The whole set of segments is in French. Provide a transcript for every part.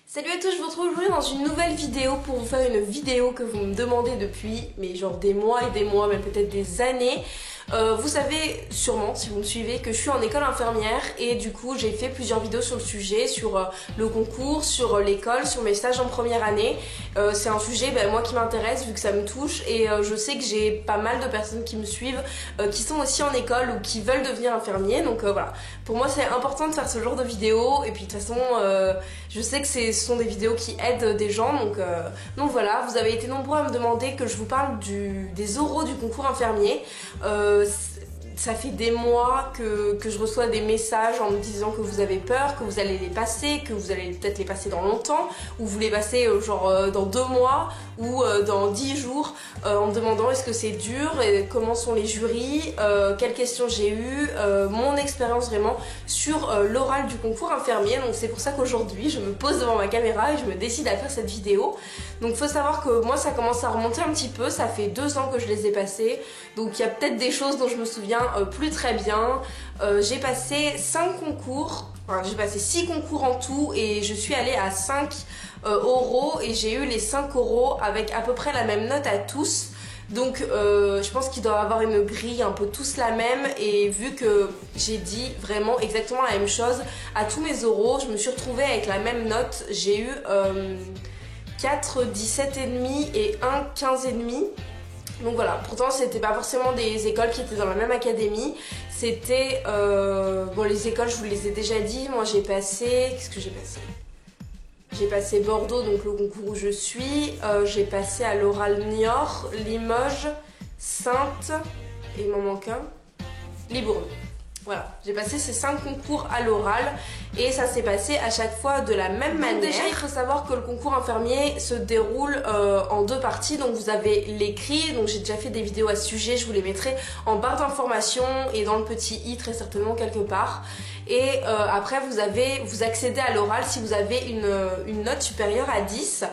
Salut à tous, je vous retrouve aujourd'hui dans une nouvelle vidéo pour vous faire une vidéo que vous me demandez depuis, mais genre des mois et des mois, même peut-être des années. Vous savez sûrement, si vous me suivez, que je suis en école infirmière et du coup j'ai fait plusieurs vidéos sur le sujet, sur le concours, sur l'école, sur mes stages en première année. C'est un sujet moi qui m'intéresse vu que ça me touche et je sais que j'ai pas mal de personnes qui me suivent qui sont aussi en école ou qui veulent devenir infirmiers. Donc voilà, pour moi c'est important de faire ce genre de vidéos et puis de toute façon je sais que ce sont des vidéos qui aident des gens. Donc voilà, vous avez été nombreux à me demander que je vous parle des oraux du concours infirmier. Ça fait des mois que je reçois des messages en me disant que vous avez peur, que vous allez les passer, que vous allez peut-être les passer dans longtemps, ou vous les passez dans 2 mois ou dans 10 jours, en me demandant est-ce que c'est dur, et comment sont les jurys, quelles questions j'ai eues, mon expérience vraiment sur l'oral du concours infirmier. Donc c'est pour ça qu'aujourd'hui je me pose devant ma caméra et je me décide à faire cette vidéo. Donc faut savoir que moi ça commence à remonter un petit peu, ça fait 2 ans que je les ai passés, donc il y a peut-être des choses dont je me souviens plus très bien. J'ai passé 5 concours, enfin, j'ai passé 6 concours en tout et je suis allée à 5 oraux et j'ai eu les 5 oraux avec à peu près la même note à tous. Donc je pense qu'ils doivent avoir une grille un peu tous la même, et vu que j'ai dit vraiment exactement la même chose à tous mes oraux, je me suis retrouvée avec la même note. J'ai eu 4 17,5 et 1 15,5. Donc voilà, pourtant c'était pas forcément des écoles qui étaient dans la même académie. C'était bon, les écoles je vous les ai déjà dit. Moi j'ai passé, qu'est-ce que j'ai passé? J'ai passé Bordeaux, donc le concours où je suis. J'ai passé à l'oral Niort, Limoges, Saintes, et il m'en manque un, Libourne. Voilà, j'ai passé ces 5 concours à l'oral et ça s'est passé à chaque fois de la même manière. Déjà, il faut savoir que le concours infirmier se déroule en 2 parties. Donc vous avez l'écrit, donc j'ai déjà fait des vidéos à ce sujet, je vous les mettrai en barre d'informations et dans le petit i très certainement quelque part. Et après vous accédez à l'oral si vous avez une note supérieure à 10.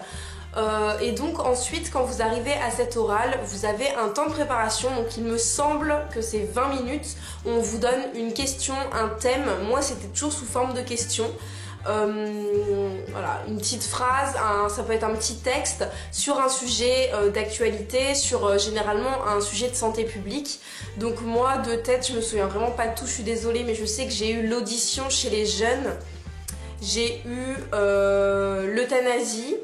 Et donc ensuite quand vous arrivez à cet oral, vous avez un temps de préparation, donc il me semble que c'est 20 minutes. On vous donne une question, un thème. Moi c'était toujours sous forme de question. Voilà, une petite phrase, ça peut être un petit texte sur un sujet d'actualité, sur généralement un sujet de santé publique. Donc moi de tête je me souviens vraiment pas de tout, je suis désolée, mais je sais que j'ai eu l'audition chez les jeunes, j'ai eu l'euthanasie.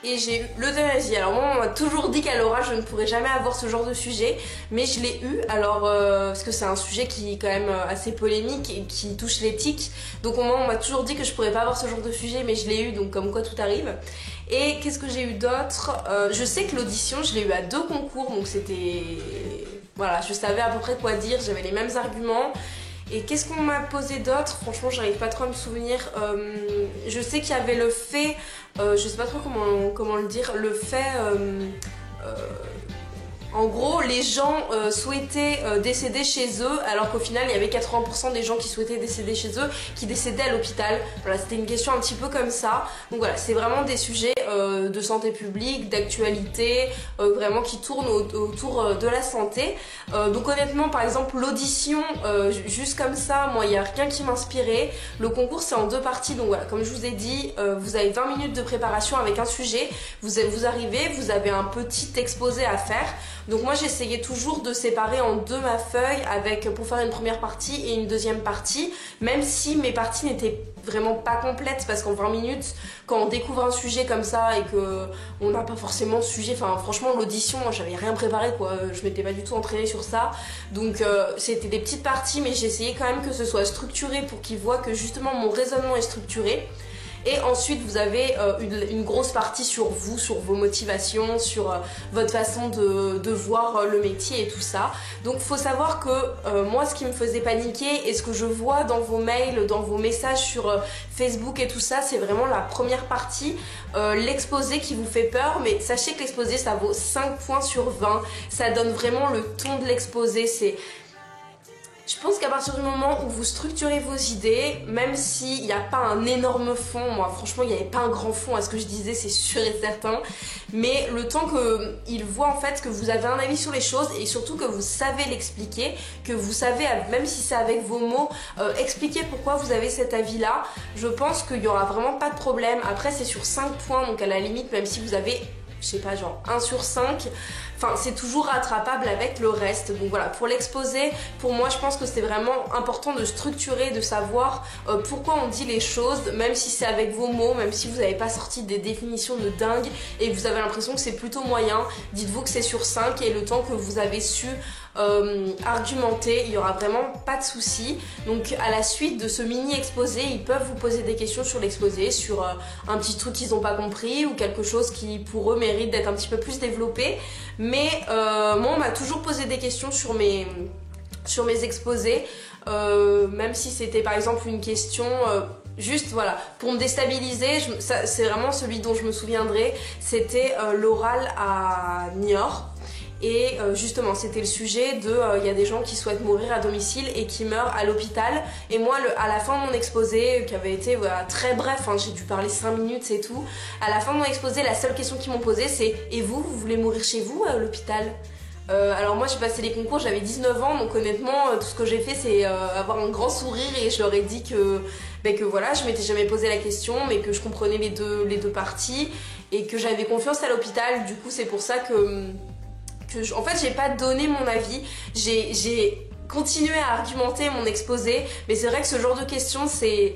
Et j'ai eu l'euthanasie. Alors moi on m'a toujours dit qu'à l'oral je ne pourrais jamais avoir ce genre de sujet, mais je l'ai eu, alors parce que c'est un sujet qui est quand même assez polémique et qui touche l'éthique. Donc on m'a toujours dit que je pourrais pas avoir ce genre de sujet, mais je l'ai eu, donc comme quoi tout arrive. Et qu'est-ce que j'ai eu d'autre? Je sais que l'audition je l'ai eu à 2 concours, donc c'était... Voilà, je savais à peu près quoi dire, j'avais les mêmes arguments. Et qu'est-ce qu'on m'a posé d'autre? Franchement, j'arrive pas trop à me souvenir. Je sais qu'il y avait le fait, je sais pas trop comment le dire, le fait... en gros, les gens souhaitaient décéder chez eux, alors qu'au final, il y avait 80% des gens qui souhaitaient décéder chez eux, qui décédaient à l'hôpital. Voilà, c'était une question un petit peu comme ça. Donc voilà, c'est vraiment des sujets de santé publique, d'actualité, vraiment qui tournent autour de la santé. Donc honnêtement, par exemple, l'audition, juste comme ça, moi, il n'y a rien qui m'inspirait. Le concours, c'est en 2 parties. Donc voilà, comme je vous ai dit, vous avez 20 minutes de préparation avec un sujet. Vous arrivez, vous avez un petit exposé à faire. Donc moi j'essayais toujours de séparer en 2 ma feuille pour faire une première partie et une deuxième partie, même si mes parties n'étaient vraiment pas complètes, parce qu'en 20 minutes, quand on découvre un sujet comme ça et que on n'a pas forcément de sujet, enfin franchement l'audition, moi j'avais rien préparé quoi, je m'étais pas du tout entraînée sur ça, donc c'était des petites parties, mais j'essayais quand même que ce soit structuré pour qu'ils voient que justement mon raisonnement est structuré. Et ensuite vous avez une grosse partie sur vous, sur vos motivations, sur votre façon de voir le métier et tout ça. Donc faut savoir que moi ce qui me faisait paniquer et ce que je vois dans vos mails, dans vos messages sur Facebook et tout ça, c'est vraiment la première partie, l'exposé qui vous fait peur. Mais sachez que l'exposé ça vaut 5 points sur 20, ça donne vraiment le ton de l'exposé. Je pense qu'à partir du moment où vous structurez vos idées, même s'il n'y a pas un énorme fond, moi franchement il n'y avait pas un grand fond à ce que je disais, c'est sûr et certain, mais le temps qu'il voit en fait que vous avez un avis sur les choses et surtout que vous savez l'expliquer, que vous savez, même si c'est avec vos mots, expliquer pourquoi vous avez cet avis-là, je pense qu'il n'y aura vraiment pas de problème. Après c'est sur 5 points, donc à la limite même si vous avez, je sais pas, genre 1 sur 5, enfin c'est toujours rattrapable avec le reste. Donc voilà, pour l'exposé, pour moi je pense que c'est vraiment important de structurer, de savoir pourquoi on dit les choses, même si c'est avec vos mots, même si vous n'avez pas sorti des définitions de dingue et que vous avez l'impression que c'est plutôt moyen, dites-vous que c'est sur 5 et le temps que vous avez su argumenter, il n'y aura vraiment pas de souci. Donc à la suite de ce mini exposé, ils peuvent vous poser des questions sur l'exposé, sur un petit truc qu'ils n'ont pas compris ou quelque chose qui pour eux mérite d'être un petit peu plus développé. Mais moi on m'a toujours posé des questions sur mes exposés, même si c'était par exemple une question juste voilà pour me déstabiliser. C'est vraiment celui dont je me souviendrai, c'était l'oral à Niort. Et justement c'était le sujet de il y a des gens qui souhaitent mourir à domicile et qui meurent à l'hôpital, et moi à la fin de mon exposé qui avait été voilà, très bref, hein, j'ai dû parler 5 minutes c'est tout, à la fin de mon exposé la seule question qu'ils m'ont posée c'est et vous voulez mourir chez vous à l'hôpital? Alors moi j'ai passé les concours, j'avais 19 ans, donc honnêtement tout ce que j'ai fait c'est avoir un grand sourire et je leur ai dit que voilà, je m'étais jamais posé la question mais que je comprenais les deux parties et que j'avais confiance à l'hôpital. Du coup c'est pour ça que en fait j'ai pas donné mon avis, j'ai continué à argumenter mon exposé, mais c'est vrai que ce genre de questions c'est...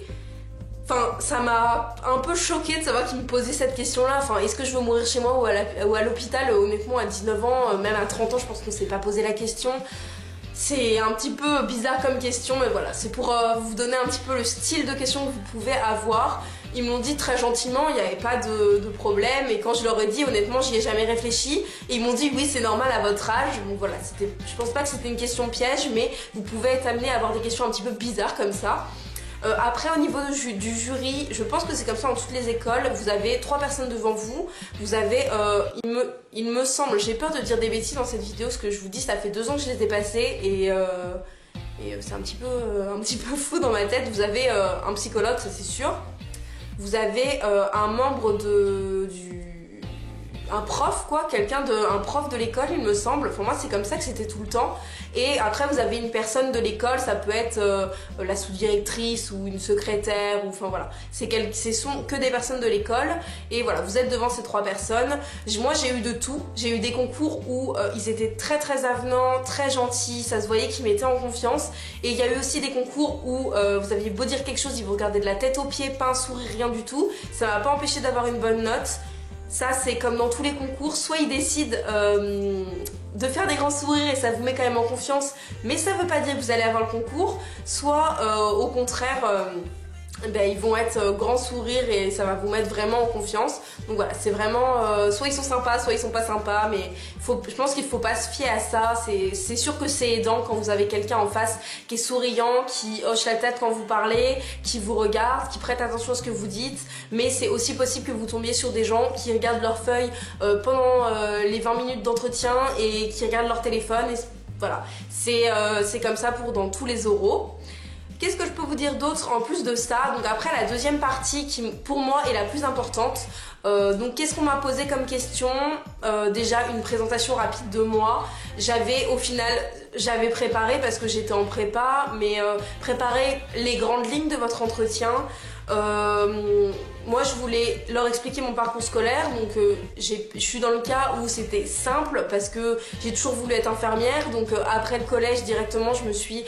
Enfin, ça m'a un peu choquée de savoir qu'ils me posaient cette question-là. Enfin, est-ce que je veux mourir chez moi ou à l'hôpital? Honnêtement, à 19 ans, même à 30 ans, je pense qu'on s'est pas posé la question. C'est un petit peu bizarre comme question, mais voilà, c'est pour vous donner un petit peu le style de question que vous pouvez avoir. Ils m'ont dit très gentiment, il n'y avait pas de problème, et quand je leur ai dit, honnêtement, j'y ai jamais réfléchi, et ils m'ont dit oui, c'est normal à votre âge. Donc voilà, je pense pas que c'était une question piège, mais vous pouvez être amené à avoir des questions un petit peu bizarres comme ça. Après au niveau du jury, je pense que c'est comme ça dans toutes les écoles, vous avez 3 personnes devant vous, vous avez, il me semble, j'ai peur de dire des bêtises dans cette vidéo, ce que je vous dis, ça fait 2 ans que je les ai passées et c'est un petit peu fou dans ma tête. Vous avez un psychologue, ça c'est sûr, vous avez un membre un prof quoi, un prof de l'école il me semble, pour moi c'est comme ça que c'était tout le temps. Et après vous avez une personne de l'école, ça peut être la sous-directrice ou une secrétaire, ou enfin voilà, ce sont que des personnes de l'école. Et voilà, vous êtes devant ces 3 personnes. Moi j'ai eu de tout, j'ai eu des concours où ils étaient très très avenants, très gentils, ça se voyait qu'ils mettaient en confiance. Et il y a eu aussi des concours où vous aviez beau dire quelque chose, ils vous regardaient de la tête aux pieds, pas un sourire, rien du tout. Ça m'a pas empêché d'avoir une bonne note. Ça c'est comme dans tous les concours, soit ils décident de faire des grands sourires et ça vous met quand même en confiance, mais ça veut pas dire que vous allez avoir le concours, soit au contraire ils vont être grand sourire et ça va vous mettre vraiment en confiance. Donc voilà, c'est vraiment soit ils sont sympas, soit ils sont pas sympas, mais je pense qu'il faut pas se fier à ça. C'est sûr que c'est aidant quand vous avez quelqu'un en face qui est souriant, qui hoche la tête quand vous parlez, qui vous regarde, qui prête attention à ce que vous dites, mais c'est aussi possible que vous tombiez sur des gens qui regardent leurs feuilles pendant les 20 minutes d'entretien et qui regardent leur téléphone. Et voilà, c'est comme ça dans tous les oraux. Qu'est-ce que je peux vous dire d'autre en plus de ça? Donc après la deuxième partie qui pour moi est la plus importante. Donc qu'est-ce qu'on m'a posé comme question? Déjà une présentation rapide de moi. J'avais préparé parce que j'étais en prépa, mais préparer les grandes lignes de votre entretien. Moi je voulais leur expliquer mon parcours scolaire, donc je suis dans le cas où c'était simple parce que j'ai toujours voulu être infirmière. Donc après le collège directement je me suis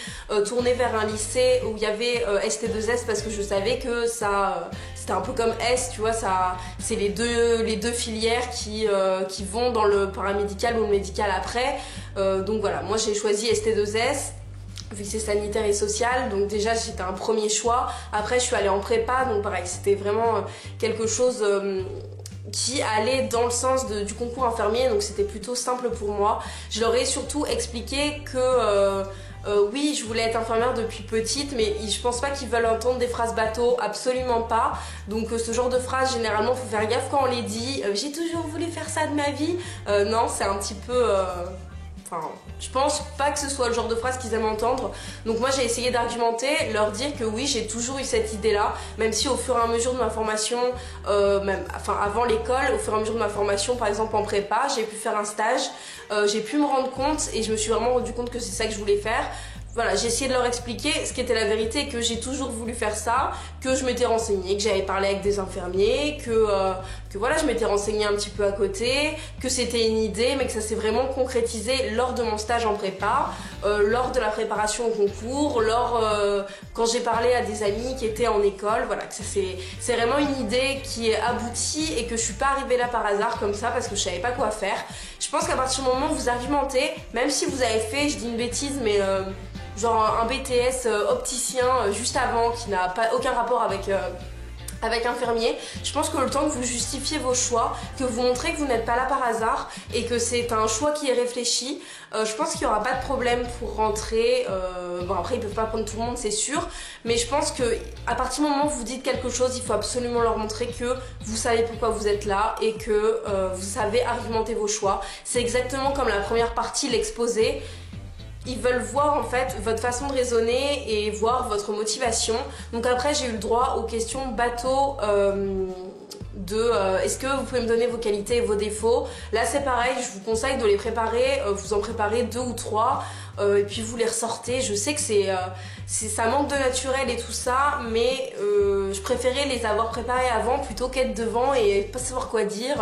tournée vers un lycée où il y avait ST2S parce que je savais que ça c'était un peu comme S, tu vois, ça c'est les deux filières qui vont dans le paramédical ou le médical après. Donc voilà, moi j'ai choisi ST2S vu que c'est sanitaire et social, donc déjà c'était un premier choix. Après je suis allée en prépa, donc pareil, c'était vraiment quelque chose qui allait dans le sens du concours infirmier, donc c'était plutôt simple pour moi. Je leur ai surtout expliqué que oui, je voulais être infirmière depuis petite, mais je pense pas qu'ils veulent entendre des phrases bateau, absolument pas. Donc ce genre de phrases, généralement, faut faire gaffe quand on les dit. J'ai toujours voulu faire ça de ma vie. Non, c'est un petit peu... Enfin, je pense pas que ce soit le genre de phrase qu'ils aiment entendre. Donc moi j'ai essayé d'argumenter, leur dire que oui, j'ai toujours eu cette idée-là, même si au fur et à mesure de ma formation, avant l'école, au fur et à mesure de ma formation, par exemple en prépa, j'ai pu faire un stage, j'ai pu me rendre compte et je me suis vraiment rendu compte que c'est ça que je voulais faire. Voilà, j'ai essayé de leur expliquer ce qui était la vérité, que j'ai toujours voulu faire ça, que je m'étais renseignée, que j'avais parlé avec des infirmiers, que voilà, je m'étais renseignée un petit peu à côté, que c'était une idée, mais que ça s'est vraiment concrétisé lors de mon stage en prépa, lors de la préparation au concours, quand j'ai parlé à des amis qui étaient en école, voilà, que c'est vraiment une idée qui est aboutie et que je suis pas arrivée là par hasard comme ça parce que je savais pas quoi faire. Je pense qu'à partir du moment où vous argumentez, même si vous avez fait, je dis une bêtise, mais genre un BTS opticien juste avant qui n'a pas aucun rapport avec infirmier, je pense que le temps que vous justifiez vos choix, que vous montrez que vous n'êtes pas là par hasard et que c'est un choix qui est réfléchi, je pense qu'il n'y aura pas de problème pour rentrer. Bon, après ils peuvent pas prendre tout le monde, c'est sûr, mais je pense que à partir du moment où vous dites quelque chose, il faut absolument leur montrer que vous savez pourquoi vous êtes là et que vous savez argumenter vos choix. C'est exactement comme la première partie, l'exposé. Ils veulent voir en fait votre façon de raisonner et voir votre motivation. Donc après j'ai eu le droit aux questions bateau est-ce que vous pouvez me donner vos qualités et vos défauts. Là c'est pareil, je vous conseille de les préparer, vous en préparez 2 ou 3 et puis vous les ressortez. Je sais que ça manque de naturel et tout ça, mais je préférais les avoir préparés avant plutôt qu'être devant et pas savoir quoi dire,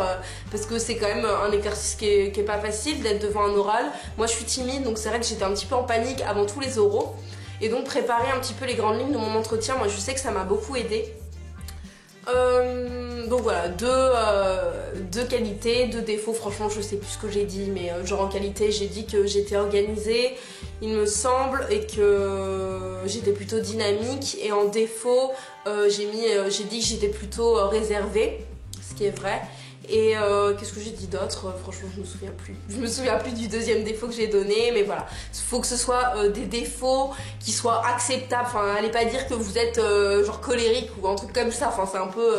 parce que c'est quand même un exercice qui est pas facile d'être devant un oral. Moi je suis timide, donc c'est vrai que j'étais un petit peu en panique avant tous les oraux, et donc préparer un petit peu les grandes lignes de mon entretien, moi je sais que ça m'a beaucoup aidé. Donc voilà, deux qualités, 2 défauts, franchement je sais plus ce que j'ai dit, mais genre en qualité j'ai dit que j'étais organisée, il me semble, et que j'étais plutôt dynamique, et en défaut j'ai dit que j'étais plutôt réservée, ce qui est vrai. Et qu'est-ce que j'ai dit d'autre? Franchement je me souviens plus. Je me souviens plus du 2e défaut que j'ai donné, mais voilà. Il faut que ce soit des défauts qui soient acceptables. Enfin, allez pas dire que vous êtes genre colérique ou un truc comme ça. Enfin, c'est un peu...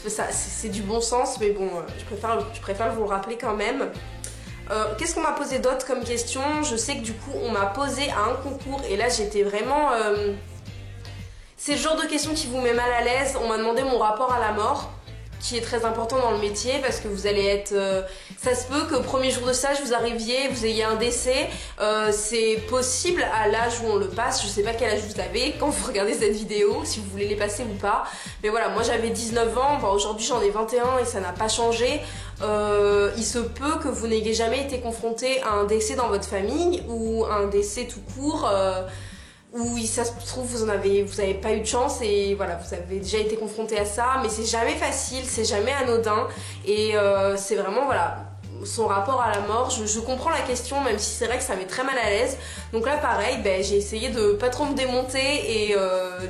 c'est du bon sens, mais bon, je préfère vous le rappeler quand même. Qu'est-ce qu'on m'a posé d'autre comme question? Je sais que du coup on m'a posé à un concours et là j'étais vraiment... c'est le genre de question qui vous met mal à l'aise. On m'a demandé mon rapport à la mort, qui est très important dans le métier parce que vous allez être... ça se peut qu'au premier jour de stage vous arriviez, vous ayez un décès, c'est possible à l'âge où on le passe, je sais pas quel âge vous avez quand vous regardez cette vidéo, si vous voulez les passer ou pas, mais voilà, moi j'avais 19 ans, bon, aujourd'hui j'en ai 21 et ça n'a pas changé. Il se peut que vous n'ayez jamais été confronté à un décès dans votre famille ou un décès tout court, où ça se trouve vous avez pas eu de chance et voilà, vous avez déjà été confronté à ça, mais c'est jamais facile, c'est jamais anodin, et c'est vraiment voilà son rapport à la mort. Je comprends la question, même si c'est vrai que ça met très mal à l'aise. Donc là pareil, j'ai essayé de pas trop me démonter et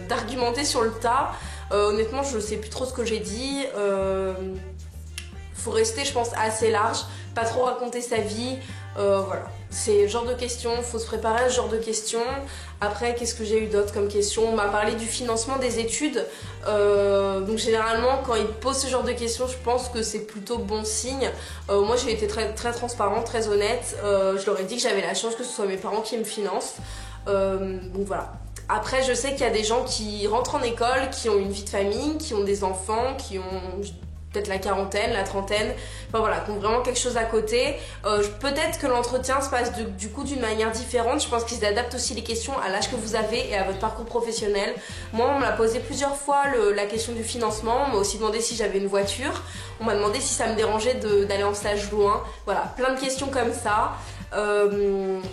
d'argumenter sur le tas. Honnêtement je sais plus trop ce que j'ai dit. Faut rester je pense assez large, pas trop raconter sa vie, voilà. C'est le genre de questions, faut se préparer à ce genre de questions. Après, qu'est-ce que j'ai eu d'autre comme question? On m'a parlé du financement des études. Donc généralement, quand ils posent ce genre de questions, je pense que c'est plutôt bon signe. Moi, j'ai été très, très transparente, très honnête. Je leur ai dit que j'avais la chance que ce soit mes parents qui me financent. Donc voilà. Après, je sais qu'il y a des gens qui rentrent en école, qui ont une vie de famille, qui ont des enfants, qui ont... peut-être la quarantaine, la trentaine, enfin voilà, qui ont vraiment quelque chose à côté. Peut-être que l'entretien se passe du coup d'une manière différente. Je pense qu'ils adaptent aussi les questions à l'âge que vous avez et à votre parcours professionnel. Moi, on m'a posé plusieurs fois la question du financement. On m'a aussi demandé si j'avais une voiture. On m'a demandé si ça me dérangeait d'aller en stage loin. Voilà, plein de questions comme ça.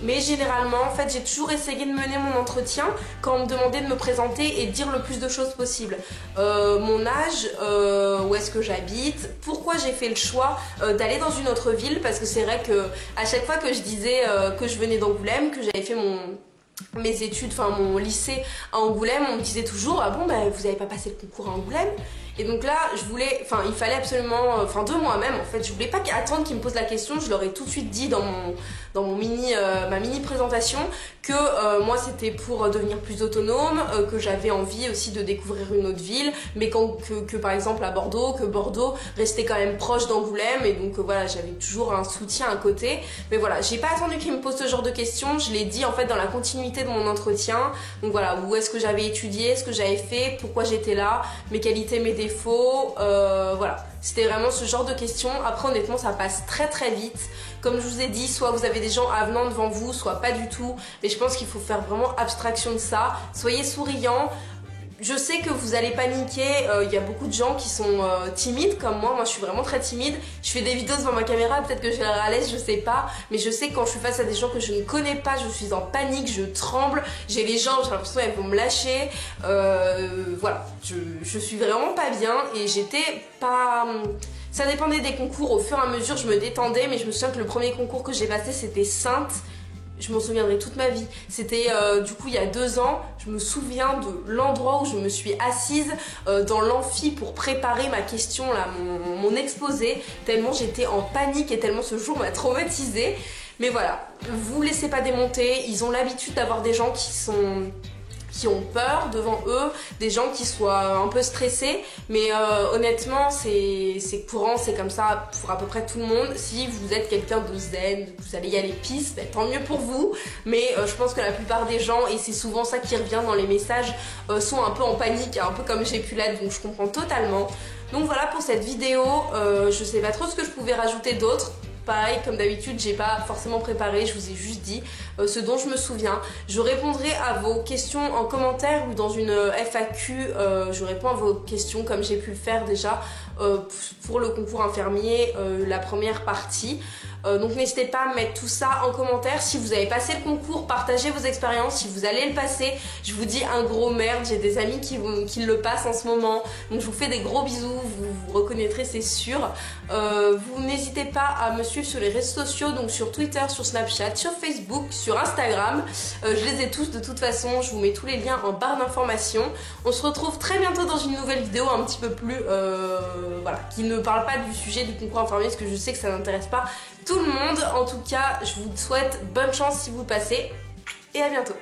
Mais généralement en fait j'ai toujours essayé de mener mon entretien quand on me demandait de me présenter et de dire le plus de choses possible, mon âge, où est-ce que j'habite, pourquoi j'ai fait le choix d'aller dans une autre ville, parce que c'est vrai que à chaque fois que je disais que je venais d'Angoulême, que j'avais fait mes études, enfin mon lycée à Angoulême, on me disait toujours ah bon vous avez pas passé le concours à Angoulême? Et donc là, il fallait absolument, de moi-même en fait, je voulais pas attendre qu'ils me posent la question, je leur ai tout de suite dit dans ma mini présentation que moi c'était pour devenir plus autonome, que j'avais envie aussi de découvrir une autre ville, mais que par exemple à Bordeaux, que Bordeaux restait quand même proche d'Angoulême, et donc voilà, j'avais toujours un soutien à côté. Mais voilà, j'ai pas attendu qu'ils me posent ce genre de questions, je l'ai dit en fait dans la continuité de mon entretien. Donc voilà, où est-ce que j'avais étudié, ce que j'avais fait, pourquoi j'étais là, mes qualités, mes défauts, voilà. C'était vraiment ce genre de questions. Après honnêtement ça passe très très vite. Comme je vous ai dit, soit vous avez des gens avenants devant vous, soit pas du tout. Mais je pense qu'il faut faire vraiment abstraction de ça. Soyez souriants. Je sais que vous allez paniquer, y a beaucoup de gens qui sont timides comme moi je suis vraiment très timide. Je fais des vidéos devant ma caméra, peut-être que j'ai l'air à l'aise, je sais pas. Mais je sais que quand je suis face à des gens que je ne connais pas, je suis en panique, je tremble, j'ai les jambes, j'ai l'impression qu'elles vont me lâcher. Voilà, je suis vraiment pas bien et j'étais pas... Ça dépendait des concours, au fur et à mesure je me détendais, mais je me souviens que le premier concours que j'ai passé c'était Sainte. Je m'en souviendrai toute ma vie. C'était du coup il y a 2 ans. Je me souviens de l'endroit où je me suis assise dans l'amphi pour préparer ma question, là, mon exposé. Tellement j'étais en panique et tellement ce jour m'a traumatisée. Mais voilà, vous laissez pas démonter. Ils ont l'habitude d'avoir des gens qui ont peur devant eux, des gens qui soient un peu stressés, mais honnêtement c'est courant, c'est comme ça pour à peu près tout le monde. Si vous êtes quelqu'un de zen, vous allez y aller pisse, ben, tant mieux pour vous, mais je pense que la plupart des gens, et c'est souvent ça qui revient dans les messages, sont un peu en panique, un peu comme j'ai pu l'être, donc je comprends totalement. Donc voilà pour cette vidéo, je sais pas trop ce que je pouvais rajouter d'autre. Pareil, comme d'habitude, j'ai pas forcément préparé, je vous ai juste dit ce dont je me souviens. Je répondrai à vos questions en commentaire ou dans une FAQ, je réponds à vos questions comme j'ai pu le faire déjà pour le concours infirmier, la première partie. Donc n'hésitez pas à mettre tout ça en commentaire. Si vous avez passé le concours, partagez vos expériences. Si vous allez le passer, je vous dis un gros merde. J'ai des amis qui le passent en ce moment. Donc je vous fais des gros bisous. Vous reconnaîtrez, c'est sûr. Vous n'hésitez pas à me suivre sur les réseaux sociaux, donc sur Twitter, sur Snapchat, sur Facebook, sur Instagram. Je les ai tous de toute façon. Je vous mets tous les liens en barre d'informations. On se retrouve très bientôt dans une nouvelle vidéo un petit peu plus, voilà, qui ne parle pas du sujet du concours infirmier, parce que je sais que ça n'intéresse pas tout le monde. En tout cas, je vous souhaite bonne chance si vous passez et à bientôt.